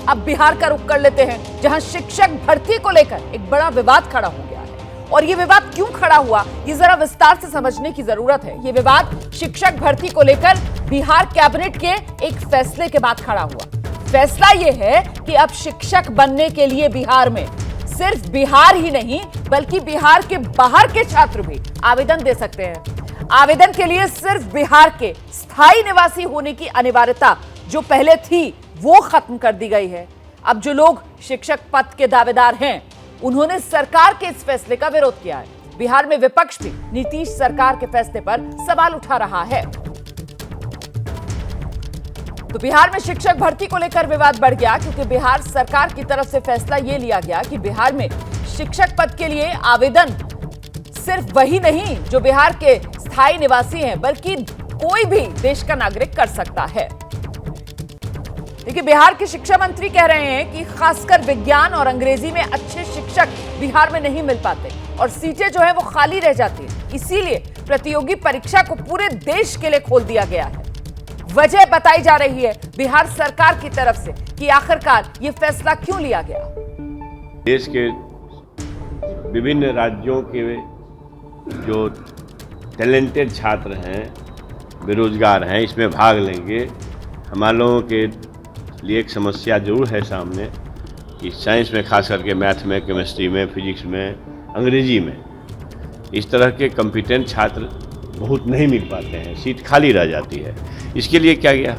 अब बिहार का रुख कर लेते हैं, जहां शिक्षक भर्ती को लेकर एक बड़ा विवाद खड़ा हो गया है। और ये विवाद क्यों खड़ा हुआ, ये जरा विस्तार से समझने की जरूरत है। ये विवाद शिक्षक भर्ती को लेकर बिहार कैबिनेट के एक फैसले के बाद खड़ा हुआ। फैसला ये है कि अब शिक्षक बनने के लिए बिहार में सिर्फ बिहार ही नहीं बल्कि बिहार के बाहर के छात्र भी आवेदन दे सकते हैं। आवेदन के लिए सिर्फ बिहार के स्थायी निवासी होने की अनिवार्यता जो पहले थी वो खत्म कर दी गई है। अब जो लोग शिक्षक पद के दावेदार हैं उन्होंने सरकार के इस फैसले का विरोध किया है। बिहार में विपक्ष भी नीतीश सरकार के फैसले पर सवाल उठा रहा है। तो बिहार में शिक्षक भर्ती को लेकर विवाद बढ़ गया क्योंकि बिहार सरकार की तरफ से फैसला यह लिया गया कि बिहार में शिक्षक पद के लिए आवेदन सिर्फ वही नहीं जो बिहार के स्थायी निवासी हैं बल्कि कोई भी देश का नागरिक कर सकता है। देखिए, बिहार के शिक्षा मंत्री कह रहे हैं कि खासकर विज्ञान और अंग्रेजी में अच्छे शिक्षक बिहार में नहीं मिल पाते और सीटें जो है वो खाली रह जाती हैं। इसीलिए प्रतियोगी परीक्षा को पूरे देश के लिए खोल दिया गया है। वजह बताई जा रही है बिहार सरकार की तरफ से कि आखिरकार ये फैसला क्यों लिया गया। देश के विभिन्न राज्यों के जो टैलेंटेड छात्र हैं, बेरोजगार हैं, इसमें भाग लेंगे। हमारे लोगों के लिए एक समस्या जरूर है सामने कि साइंस में, खास करके मैथ में, केमिस्ट्री में, फिजिक्स में, अंग्रेजी में इस तरह के कॉम्पिटेंट छात्र बहुत नहीं मिल पाते हैं, सीट खाली रह जाती है। इसके लिए क्या किया?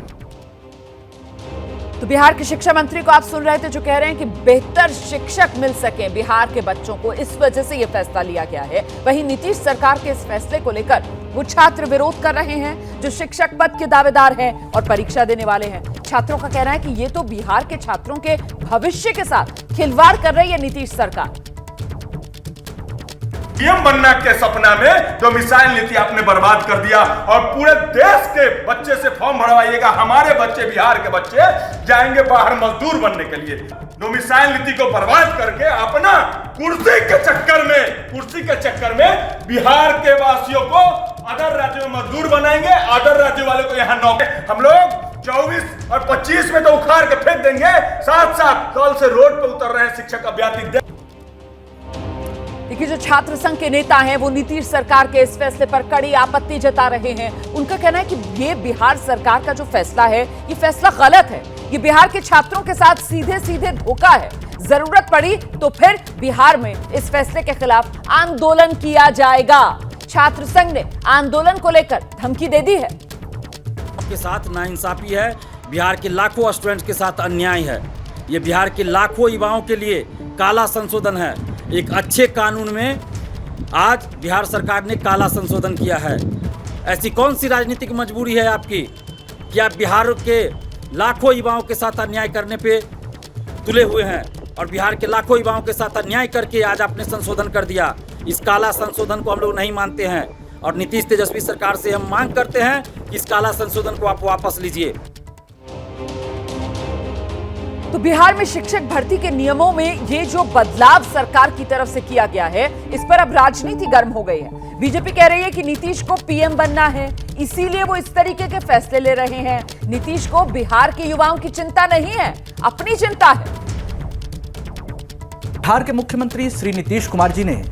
तो बिहार के शिक्षा मंत्री को आप सुन रहे थे जो कह रहे हैं कि बेहतर शिक्षक मिल सके बिहार के बच्चों को, इस वजह से यह फैसला लिया गया है। वहीं नीतीश सरकार के इस फैसले को लेकर वो छात्र विरोध कर रहे हैं जो शिक्षक पद के दावेदार हैं और परीक्षा देने वाले हैं। छात्रों का कहना है कि ये तो बिहार के छात्रों के भविष्य के साथ खिलवाड़ कर रही है नीतीश सरकार। पीएम बनना के सपना में डोमिसाइल नीति आपने बर्बाद कर दिया और पूरे देश के बच्चे से फॉर्म भरवाइएगा। हमारे बच्चे, बिहार के बच्चे जाएंगे बाहर मजदूर बनने के लिए। डोमिसाइल नीति को बर्बाद करके अपना कुर्सी के चक्कर में बिहार के वासियों को अदर राज्यों में मजदूर बनाएंगे, अदर राज्यों वाले को यहाँ नौकरी। हम लोग 24 और 25 में तो उखाड़ के फेंक देंगे, साथ साथ कल से रोड पे उतर रहे हैं शिक्षक अभ्यर्थी। देखिए, जो छात्र संघ के नेता हैं वो नीतीश सरकार के इस फैसले पर कड़ी आपत्ति जता रहे हैं। उनका कहना है कि ये बिहार सरकार का जो फैसला है ये फैसला गलत है। ये बिहार के छात्रों के साथ सीधे सीधे धोखा है। जरूरत पड़ी तो फिर बिहार में इस फैसले के खिलाफ आंदोलन किया जाएगा। छात्र संघ ने आंदोलन को लेकर धमकी दे दी है। के साथ नाइंसाफी है, बिहार के लाखों स्टूडेंट्स के साथ अन्याय है। ये बिहार के लाखों युवाओं के लिए काला संशोधन है। एक अच्छे कानून में आज बिहार सरकार ने काला संशोधन किया है। ऐसी कौन सी राजनीतिक मजबूरी है आपकी कि आप बिहार के लाखों युवाओं के साथ अन्याय करने पे तुले हुए हैं और बिहार के लाखों युवाओं के साथ अन्याय करके आज आपने संशोधन कर दिया। इस काला संशोधन को हम लोग नहीं मानते हैं और नीतीश तेजस्वी सरकार से हम मांग करते हैं कि इस काला संशोधन को आप वापस लीजिए। तो बिहार में शिक्षक भर्ती के नियमों में ये जो बदलाव सरकार की तरफ से किया गया है, इस पर अब राजनीति गर्म हो गई है। बीजेपी कह रही है कि नीतीश को पीएम बनना है, इसीलिए वो इस तरीके के फैसले ले रहे हैं। नीतीश को बिहार के युवाओं की चिंता नहीं है, अपनी चिंता है। बिहार के मुख्यमंत्री श्री नीतीश कुमार जी ने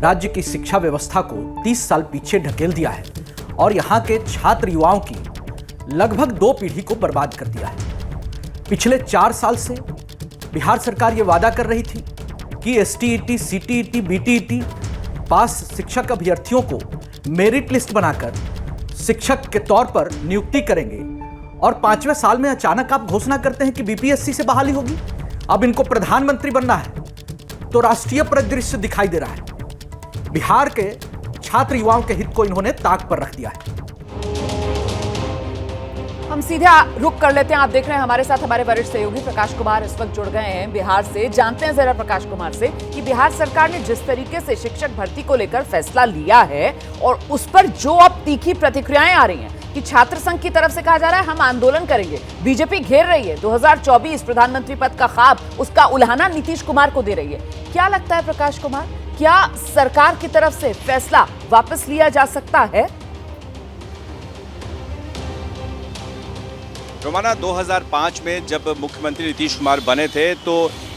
राज्य की शिक्षा व्यवस्था को 30 साल पीछे ढकेल दिया है और यहाँ के छात्र युवाओं की लगभग 2 पीढ़ी को बर्बाद कर दिया है। पिछले 4 साल से बिहार सरकार ये वादा कर रही थी कि एसटीईटी, सीटीईटी, बीटीईटी पास शिक्षक अभ्यर्थियों को मेरिट लिस्ट बनाकर शिक्षक के तौर पर नियुक्ति करेंगे और 5वें साल में अचानक आप घोषणा करते हैं कि बीपीएससी से बहाली होगी। अब इनको प्रधानमंत्री बनना है तो राष्ट्रीय परिदृश्य दिखाई दे रहा है। बिहार के छात्र युवाओं के हित को इन्होंने ताक पर रख दिया है। हम सीधा रुक कर लेते हैं। आप देख रहे हैं हमारे साथ हमारे वरिष्ठ सहयोगी प्रकाश कुमार इस वक्त जुड़ गए हैं बिहार से। जानते हैं जरा प्रकाश कुमार से कि बिहार सरकार ने जिस तरीके से शिक्षक भर्ती को लेकर फैसला लिया है और उस पर जो अब तीखी प्रतिक्रियाएं आ रही हैं कि छात्र संघ की तरफ से कहा जा रहा है हम आंदोलन करेंगे, बीजेपी घेर रही है, 2024 प्रधानमंत्री पद का ख्वाब, उसका उल्हाना नीतीश कुमार को दे रही है। क्या लगता है प्रकाश कुमार, क्या सरकार की तरफ से फैसला वापस लिया जा सकता है? रोमाना 2005 में जब मुख्यमंत्री नीतीश कुमार बने थे तो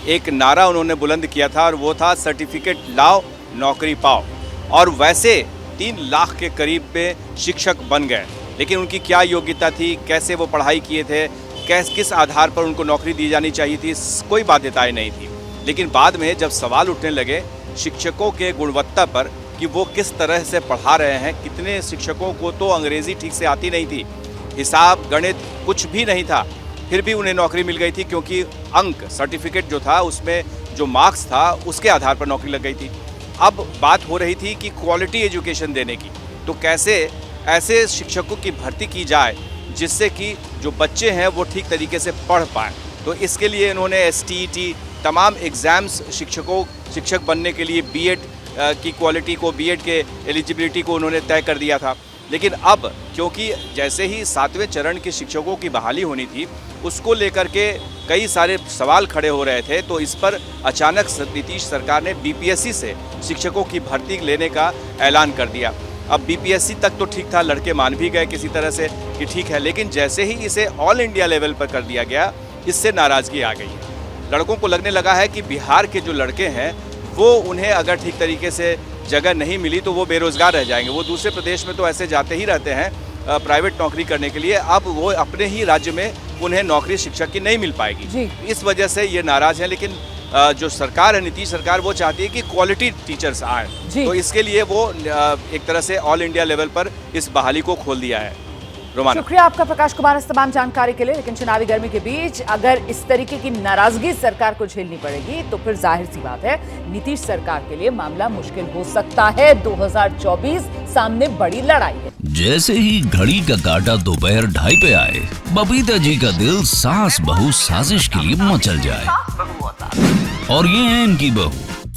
एक नारा उन्होंने बुलंद किया था और वो था सर्टिफिकेट लाओ नौकरी पाओ। और वैसे 3 लाख के करीब में शिक्षक बन गए, लेकिन उनकी क्या योग्यता थी, कैसे वो पढ़ाई किए थे, किस आधार पर उनको नौकरी दी जानी चाहिए थी, कोई बाध्यताएं नहीं थी। लेकिन बाद में जब सवाल उठने लगे शिक्षकों के गुणवत्ता पर कि वो किस तरह से पढ़ा रहे हैं, कितने शिक्षकों को तो अंग्रेज़ी ठीक से आती नहीं थी, हिसाब गणित कुछ भी नहीं था, फिर भी उन्हें नौकरी मिल गई थी क्योंकि अंक सर्टिफिकेट जो था उसमें जो मार्क्स था उसके आधार पर नौकरी लग गई थी। अब बात हो रही थी कि क्वालिटी एजुकेशन देने की, तो कैसे ऐसे शिक्षकों की भर्ती की जाए जिससे कि जो बच्चे हैं वो ठीक तरीके से पढ़ पाएँ। तो इसके लिए इन्होंने STET तमाम एग्ज़ाम्स शिक्षक बनने के लिए B.Ed की क्वालिटी को, B.Ed के एलिजिबिलिटी को उन्होंने तय कर दिया था। लेकिन अब क्योंकि जैसे ही 7वें चरण के शिक्षकों की बहाली होनी थी उसको लेकर के कई सारे सवाल खड़े हो रहे थे, तो इस पर अचानक नीतीश सरकार ने BPSC से शिक्षकों की भर्ती लेने का ऐलान कर दिया। अब BPSC तक तो ठीक था, लड़के मान भी गए किसी तरह से कि ठीक है, लेकिन जैसे ही इसे ऑल इंडिया लेवल पर कर दिया गया इससे नाराज़गी आ गई है। लड़कों को लगने लगा है कि बिहार के जो लड़के हैं वो उन्हें अगर ठीक तरीके से जगह नहीं मिली तो वो बेरोज़गार रह जाएंगे। वो दूसरे प्रदेश में तो ऐसे जाते ही रहते हैं प्राइवेट नौकरी करने के लिए, अब वो अपने ही राज्य में उन्हें नौकरी शिक्षक की नहीं मिल पाएगी। इस वजह से ये नाराज़ है। लेकिन जो सरकार है, नीतीश सरकार, वो चाहती है कि क्वालिटी टीचर्स आए, तो इसके लिए वो एक तरह से ऑल इंडिया लेवल पर इस बहाली को खोल दिया है। रोमाना, शुक्रिया आपका प्रकाश कुमार इस तमाम जानकारी के लिए। लेकिन चुनावी गर्मी के बीच अगर इस तरीके की नाराजगी सरकार को झेलनी पड़ेगी तो फिर जाहिर सी बात है नीतीश सरकार के लिए मामला मुश्किल हो सकता है। 2024 सामने बड़ी लड़ाई है। जैसे ही घड़ी का काटा दोपहर 2:30 पे आए, बबीता जी का दिल सास बहू साजिश के लिए मचल जाए। और ये है इनकी बहू,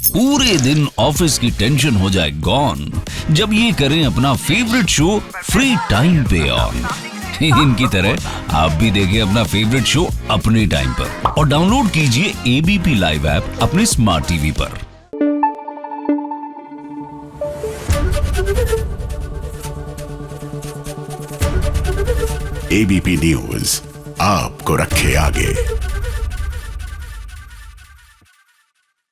पूरे दिन ऑफिस की टेंशन हो जाए गॉन जब ये करें अपना फेवरेट शो फ्री टाइम पे ऑन। इनकी तरह आप भी देखें अपना फेवरेट शो अपने टाइम पर और डाउनलोड कीजिए ABP लाइव ऐप अपने स्मार्ट टीवी पर। ABP न्यूज आपको रखे आगे।